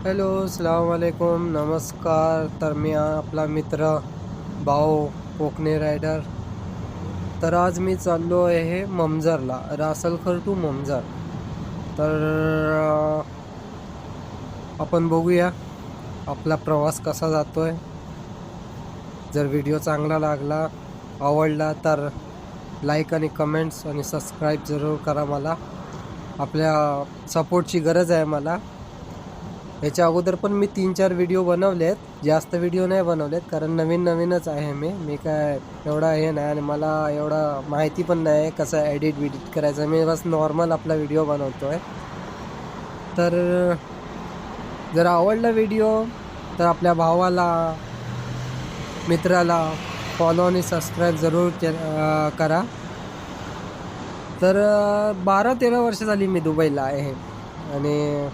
Hello, अस्सलाम वालेकुम, नमस्कार. तर मी आपला मित्र भाऊ कोकणे रायडर. तर आज मी चाललो आहे ममजरला, रासलखर टू ममजर. तर आपण बघूया आपला प्रवास कसा जातोय. जर व्हिडिओ चांगला लागला, आवडला तर लाईक आणि कमेंट्स आणि सबस्क्राईब जरूर करा. मला आपल्या सपोर्टची गरज आहे मला. याच्या अगोदर पण मी 3-4 व्हिडिओ बनवलेत, जास्त व्हिडिओ नाही बनवलेत कारण नवीनच आहे. मी काय एवढा हे नाही आणि मला एवढा माहिती पण नाही कसं एडिट करायचं. मी बस नॉर्मल आपला व्हिडिओ बनवतो आहे. तर जर आवडला व्हिडिओ तर आपल्या भावाला, मित्राला फॉलो आणि सबस्क्राईब जरूर करा. तर 12-13 वर्ष झाली मी दुबईला आहे आणि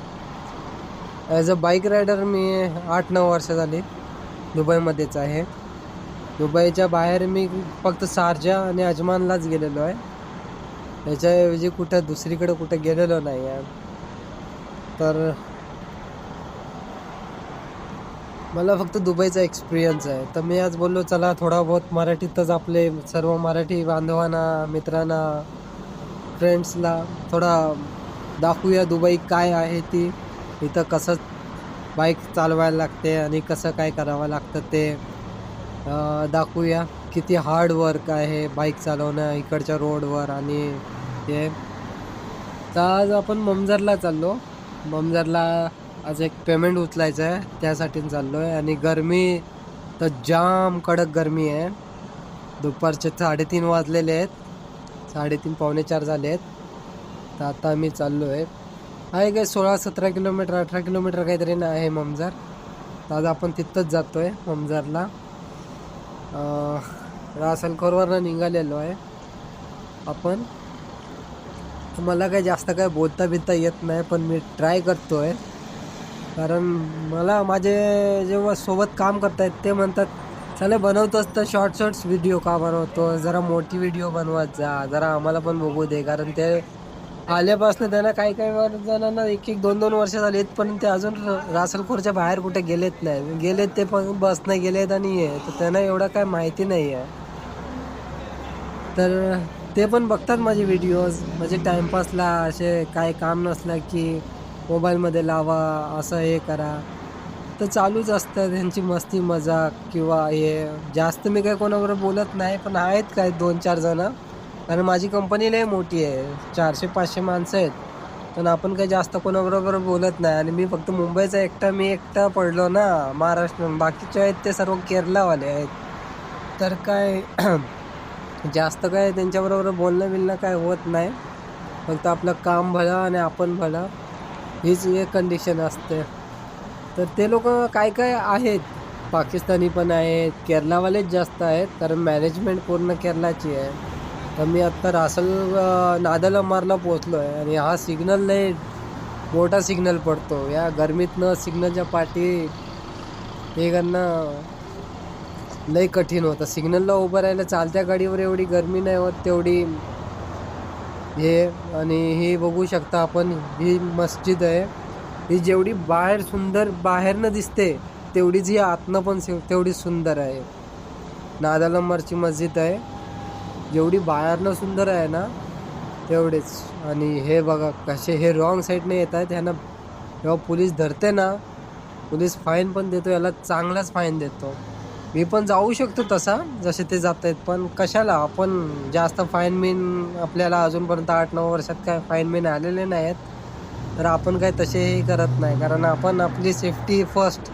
ॲज अ बाईक रायडर मी 8-9 वर्ष झाली दुबईमध्येच आहे. दुबईच्या बाहेर मी फक्त शारजा आणि अजमानलाच गेलेलो आहे. त्याच्याऐवजी दुसरीकडे कुठे गेलेलो नाही आहे. तर मला फक्त दुबईचा एक्सपिरियन्स आहे. तर मी आज बोललो चला थोडा बहुत मराठीतच आपले सर्व मराठी बांधवांना, मित्रांना, फ्रेंड्सला थोडा दाखवूया दुबई काय आहे, ती इथं कसं बाईक चालवायला लागते आणि कसं काय करावं लागतं ते दाखवूया. किती हार्ड वर्क आहे बाईक चालवणं इकडच्या रोडवर. आणि ते तर आज आपण ममजरला चाललो. ममजरला आज एक पेमेंट उचलायचं आहे, त्यासाठी चाललो आहे. आणि गरमी तर जाम कडक गरमी आहे. दुपारचे 3:30 वाजलेले आहेत, 3:30 पावणे 4 झाले आहेत. तर आता आम्ही चाललो आहे काय 16-17 किलोमीटर, 18 किलोमीटर काहीतरी ना आहे ममजर. तर आज आपण तिथंच जातो आहे ममजरला. रासलखोरवरनं निघालेलो आहे आपण. मला काही जास्त काय बोलता येत नाही, पण मी ट्राय करतो आहे. कारण मला माझे जेव्हा सोबत काम करतायत ते म्हणतात चला बनवतोस तर शॉर्ट्स व्हिडिओ का बनवतो, जरा मोठी व्हिडिओ बनवत जा, जरा आम्हाला पण बघू दे. कारण ते आल्यापासून त्यांना काही जणांना 1-2 वर्ष झालीत, पण ते अजून रासलखोरच्या बाहेर कुठे गेलेत नाही. गेलेत ते पण बसनं गेलेत आणि तर त्यांना एवढं काय माहिती नाही आहे. तर ते पण बघतात माझे व्हिडिओज. म्हणजे टाईमपासला असे काय काम नसलं की मोबाईलमध्ये लावा, असं हे करा. तर चालूच असतं त्यांची मस्ती मजाक किंवा हे. जास्त मी काही कोणाबरोबर बोलत नाही, पण आहेत काय 2-4 जणं. कारण माझी कंपनी लय मोठी आहे, 400-500 माणसं आहेत. पण आपण काही जास्त कोणाबरोबर बोलत नाही. आणि मी फक्त मुंबईचा मी एकटा पडलो ना महाराष्ट्र. बाकीचे आहेत ते सर्व केरलावाले आहेत. तर काय जास्त काय त्यांच्याबरोबर बोलणं काय होत नाही. फक्त आपलं काम भलं आणि आपण भलं, हीच एक कंडिशन असते. तर ते लोक काय आहेत, पाकिस्तानी पण आहेत, केरलावालेच जास्त आहेत. कारण मॅनेजमेंट पूर्ण केरलाची आहे. तर मी आत्ता नादल अमारला पोचलो आहे आणि हा सिग्नल लय मोठा सिग्नल पडतो. या गरमीतनं सिग्नलच्या पाठी हे करणं लय कठीण होतं. सिग्नलला उभं राहायला चालत्या गाडीवर एवढी गरमी नाही होत तेवढी हे. आणि हे बघू शकता आपण, ही मस्जिद आहे. ही जेवढी बाहेरनं दिसते तेवढीच ही आतनं पण तेवढी सुंदर आहे. नादल अमारची मस्जिद आहे, जेवढी बाहेरनं सुंदर आहे ना तेवढेच. आणि हे बघा कसे हे रॉंग साईडने येत आहेत. ह्यांना जेव्हा पोलीस धरते ना, पोलीस फाईन पण देतो, याला चांगलाच फाईन देतो. मी पण जाऊ शकतो तसा जसे ते जात आहेत, पण कशाला. आपण जास्त फाईन आपल्याला अजूनपर्यंत 8-9 वर्षात काय फाईन आलेले नाही आहेत. तर आपण काय तसेही करत नाही, कारण आपण आपली सेफ्टी फर्स्ट,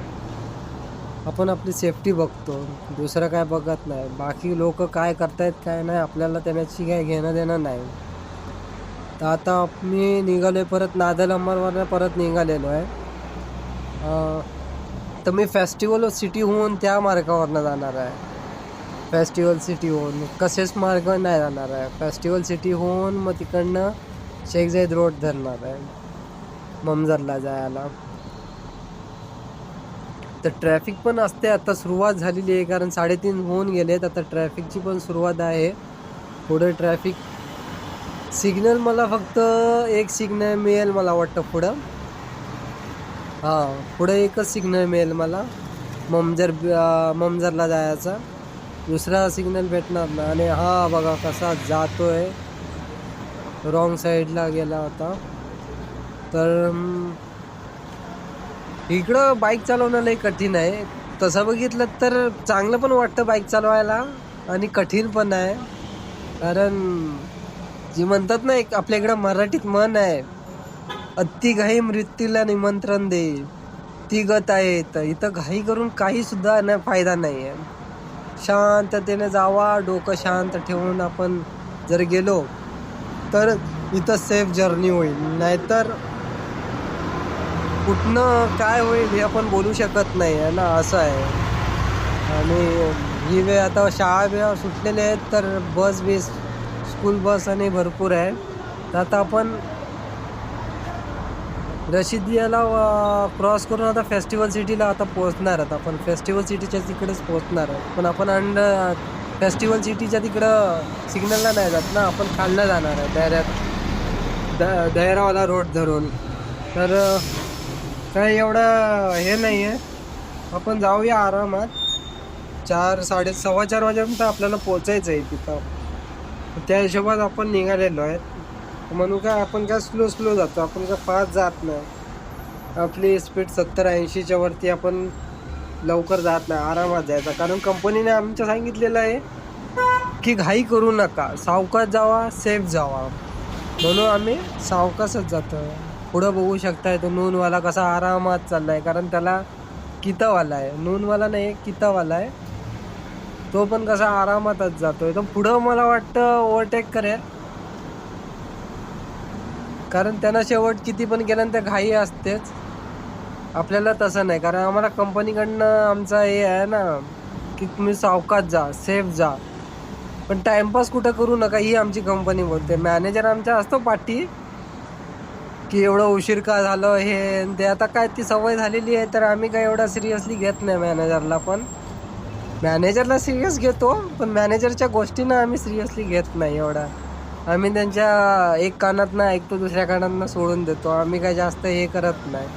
आपण आपली सेफ्टी बघतो, दुसरं काय बघत नाही. बाकी लोक काय करतायत काय नाही आपल्याला त्याची काय घेणं देणं नाही. तर आता मी निघालो आहे परत नादल अमरवरनं परत निघालेलो आहे. तर मी फेस्टिवल सिटी होऊन त्या मार्गावरनं जाणार आहे. फेस्टिवल सिटी होऊन कसेच मार्ग नाही जाणार आहे. फेस्टिवल सिटी होऊन मग तिकडनं शेख जायद रोड धरणार आहे ममजरला जायला. तर ट्रॅफिक पण असते. आता सुरुवात झालेली आहे कारण 3:30 होऊन गेलेत. आता ट्रॅफिकची पण सुरुवात आहे. पुढे ट्रॅफिक सिग्नल मला फक्त एक सिग्नल मिळेल मला वाटतं पुढं. हां, पुढे एकच सिग्नल मिळेल मला ममजरला जायचा, दुसरा सिग्नल भेटणार नाही. आणि हा बघा कसा जातोय, रॉंग साईडला गेला होता. तर इकडं बाईक चालवणं लई कठीण आहे. तसं बघितलं तर चांगलं पण वाटतं बाईक चालवायला आणि कठीण पण आहे. कारण जी म्हणतात ना, एक आपल्या इकडं मराठीत म्हण आहे, अति घाई मृत्यूला निमंत्रण दे, ती गत आहे. तर इथं घाई करून काही सुद्धा फायदा नाही आहे. शांततेने जावा, डोकं शांत ठेवून आपण जर गेलो तर इथं सेफ जर्नी होईल. नाहीतर कुठनं काय होईल हे आपण बोलू शकत नाही आहे ना, असं आहे. आणि ही वेळ आता शाळा सुटलेले आहेत, तर बस स्कूल बस आणि भरपूर आहे. तर आता आपण रशिदियाला क्रॉस करून आता फेस्टिवल सिटीला आता पोहोचणार आहोत. आपण फेस्टिवल सिटीच्या तिकडेच पोहोचणार आहोत. पण आपण फेस्टिवल सिटीच्या तिकडं सिग्नलला नाही जात ना, आपण खालनं जाणार आहे दहरावाला रोड धरून. तर काय एवढं हे नाही आहे, आपण जाऊया आरामात. 4-4:15 वाजेपर्यंत आपल्याला पोचायचं आहे तिथं. त्या हिशोबात आपण निघालेलो आहेत. म्हणून काय आपण काय स्लो जातो, आपण काय फास्ट जात नाही. आपली स्पीड 70-80च्या वरती आपण लवकर जात नाही, आरामात जायचा. कारण कंपनीने आमच्या सांगितलेलं आहे की घाई करू नका, सावकाश जावा, सेफ जावा. म्हणून आम्ही सावकाशच जातो. पुढं बघू शकताय तो नूनवाला कसा आरामात चाललाय, कारण त्याला कितावाला आहे, नूनवाला नाही कितावाला आहे. तो पण कसा आरामातच जातोय. तो पुढं मला वाटतं ओव्हरटेक करेल, कारण त्यांना शेवट किती पण केल्यानंतर घाई असतेच. आपल्याला तसं नाही, कारण आम्हाला कंपनीकडनं आमचा हे आहे ना की तुम्ही सावकाश जा, सेफ जा, पण टाइमपास कुठं करू नका, ही आमची कंपनी बोलते. मॅनेजर आमच्या असतो पाठी की एवढं उशीर का झालं हे ते. आता काय ती सवय झालेली आहे, तर आम्ही काय एवढा सिरियसली घेत नाही मॅनेजरला. पण मॅनेजरला सिरियस घेतो, पण मॅनेजरच्या गोष्टींना आम्ही सिरियसली घेत नाही एवढा. आम्ही त्यांच्या एक कानातनं ऐकतो, दुसऱ्या कानातनं सोडून देतो. आम्ही काय जास्त हे करत नाही,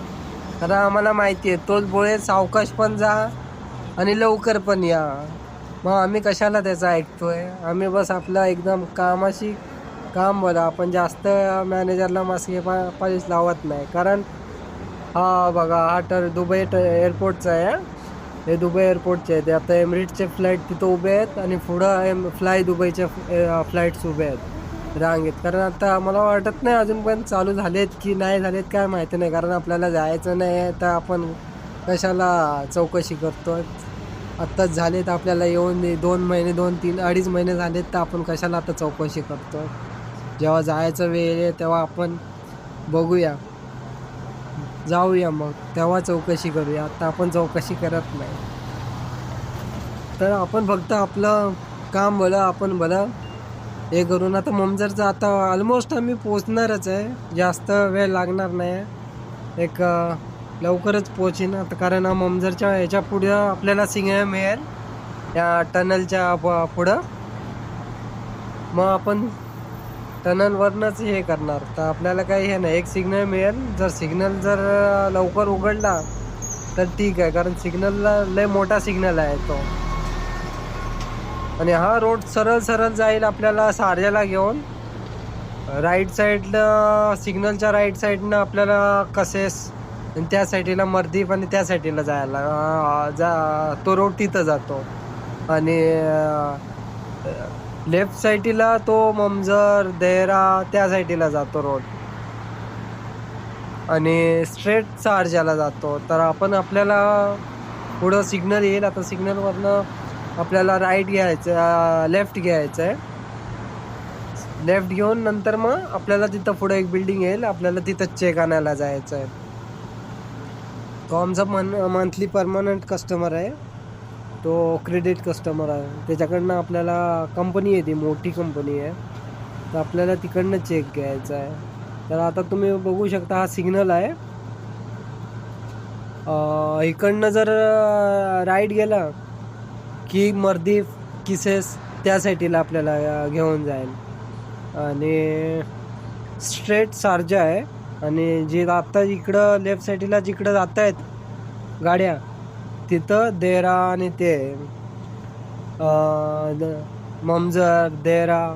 कारण आम्हाला माहिती आहे तोच बोळे सावकाश पण जा आणि लवकर पण या. मग आम्ही कशाला त्याचं ऐकतोय. आम्ही बस आपलं एकदम कामाशी काम बोला. आपण जास्त मॅनेजरला मास्के पालीस लावत नाही. कारण हा बघा, हा दुबई एअरपोर्टचा आहे. हे दुबई एअरपोर्टचे आहे. ते आता एमिरेट्सचे फ्लाईट तिथं उभे आहेत आणि पुढं फ्लाय दुबईच्या फ्लाईट्स उभे आहेत रांगेत. कारण आता मला वाटत नाही अजूनपर्यंत चालू झालेत की नाही झालेत, काय माहिती नाही. कारण आपल्याला जायचं नाही आहे, तर आपण कशाला चौकशी करतो. आत्ताच झालेत, आपल्याला येऊन 2 महिने 2-3-2.5 महिने झालेत, तर आपण कशाला आता चौकशी करतो. जेव्हा जायचं वेळ आहे तेव्हा आपण बघूया, जाऊया, मग तेव्हा चौकशी करूया. आता आपण चौकशी करत नाही. तर आपण फक्त आपलं काम भलं, आपण भलं हे करून आता ममजरचं आता ऑलमोस्ट आम्ही पोचणारच आहे. जास्त वेळ लागणार नाही, एक लवकरच पोचीन आता. कारण ममजरच्या ह्याच्या पुढं आपल्याला सिग्नल मिळेल, त्या टनलच्या पुढं. मग आपण टनलवरनंच हे करणार, तर आपल्याला काही हे नाही. एक सिग्नल मिळेल, जर सिग्नल जर लवकर उघडला तर ठीक आहे, कारण सिग्नलला लय मोठा सिग्नल आहे तो. आणि हा रोड सरळ जाईल आपल्याला शारजाला घेऊन. राईट साईडला सिग्नलच्या राईट साईडनं आपल्याला कसेस, आणि त्या साईडला मर्दीप, आणि त्या साईडला जायला तो रोड तिथं जातो. आणि लेफ्ट साईडला तो ममजर देहरा त्या साईडला जातो रोड, आणि स्ट्रेट शारजाला जातो. तर आपण आपल्याला पुढं सिग्नल येईल, आता सिग्नलवरनं आपल्याला राईट घ्यायचं, लेफ्ट घ्यायचं आहे. लेफ्ट घेऊन नंतर मग आपल्याला तिथं पुढं एक बिल्डिंग येईल, आपल्याला तिथं चेक आणायला जायचं आहे. तो आमचा मंथली परमनंट कस्टमर आहे, तो क्रेडिट कस्टमर आहे. त्याच्याकडनं आपल्याला कंपनी येते, मोठी कंपनी आहे, तर आपल्याला तिकडनं चेक घ्यायचा आहे. तर आता तुम्ही बघू शकता हा सिग्नल आहे. इकडनं जर राईट गेला की मर्दीफ, किसेस त्या साईडला आपल्याला घेऊन जाईल. आणि स्ट्रेट शारजा आहे, आणि जे आता इकडं लेफ्ट साईडला जिकडं जात आहेत गाड्या तिथं देरा आणि ते ममजर देरा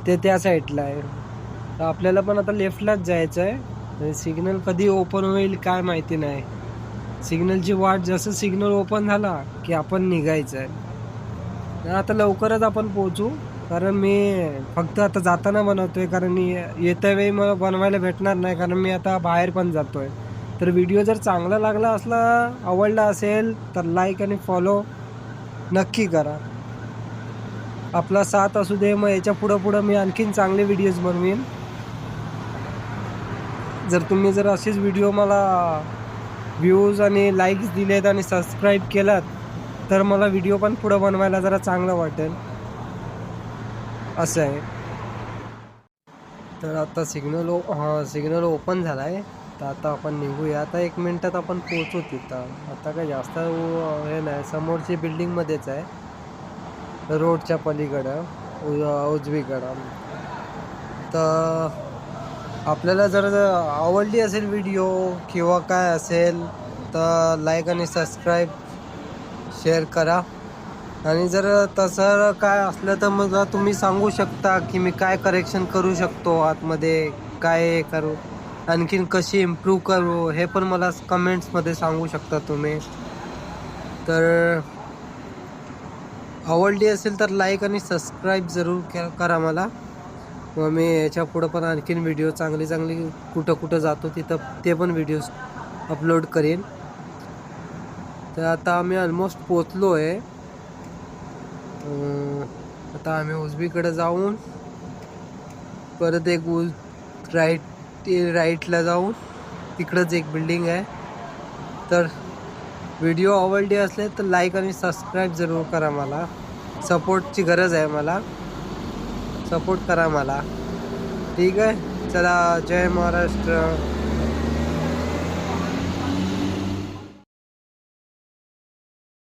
ते त्या साईडला आहे. तर आपल्याला पण आता लेफ्टलाच जायचं आहे. सिग्नल कधी ओपन होईल काय माहिती नाही. सिग्नलची वाट जसं सिग्नल ओपन झाला की आपण निघायचं आहे. आता लवकरच आपण पोहोचू, कारण मी फक्त आता जाताना बनवतोय, कारण येत्या वेळी मला बनवायला भेटणार नाही, कारण मी आता बाहेर पण जातोय. तर व्हिडिओ जर चांगला लागला असला, आवडला असेल तर लाईक आणि फॉलो नक्की करा. आपला साथ असू दे. मग याच्या पुढं मी आणखीन चांगले व्हिडिओज बनवीन. जर तुम्ही असेच व्हिडिओ मला व्ह्यूज आणि लाईक्स दिलेत आणि सबस्क्राईब केलात तर मला व्हिडिओ पण पुढं बनवायला जरा चांगलं वाटेल, असं आहे. तर आता सिग्नल ओपन झाला आहे. तर आता आपण निघूया. आता 1 मिनिटात आपण पोहोचू तिथं. आता काय जास्त हे नाही, समोरची बिल्डिंगमध्येच आहे, रोडच्या पलीकडं उजवीकडं. तर आपल्याला जर आवडली असेल व्हिडिओ किंवा काय असेल तर लाईक आणि सबस्क्राईब शेअर करा. आणि जर तसं काय असलं तर मग तुम्ही सांगू शकता की मी काय करेक्शन करू शकतो, आतमध्ये काय करू, आणखीन कशी इम्प्रूव्ह करू, हे पण मला कमेंट्समध्ये सांगू शकता तुम्ही. तर आवडली असेल तर लाईक आणि सबस्क्राईब जरूर करा मला. मग मी याच्या पुढं पण आणखीन व्हिडिओ चांगली कुठं जातो तिथं ते पण व्हिडिओज अपलोड करेन. तर आता आम्ही ऑलमोस्ट पोचलो आहे. आता आम्ही उजवीकडे जाऊन परत एक राईटला जाऊन तिकडंच एक बिल्डिंग आहे. तर व्हिडिओ आवडली असले तर लाईक आणि सबस्क्राईब जरूर करा. मला सपोर्टची गरज आहे, मला सपोर्ट करा मला. ठीक आहे, चला, जय महाराष्ट्र.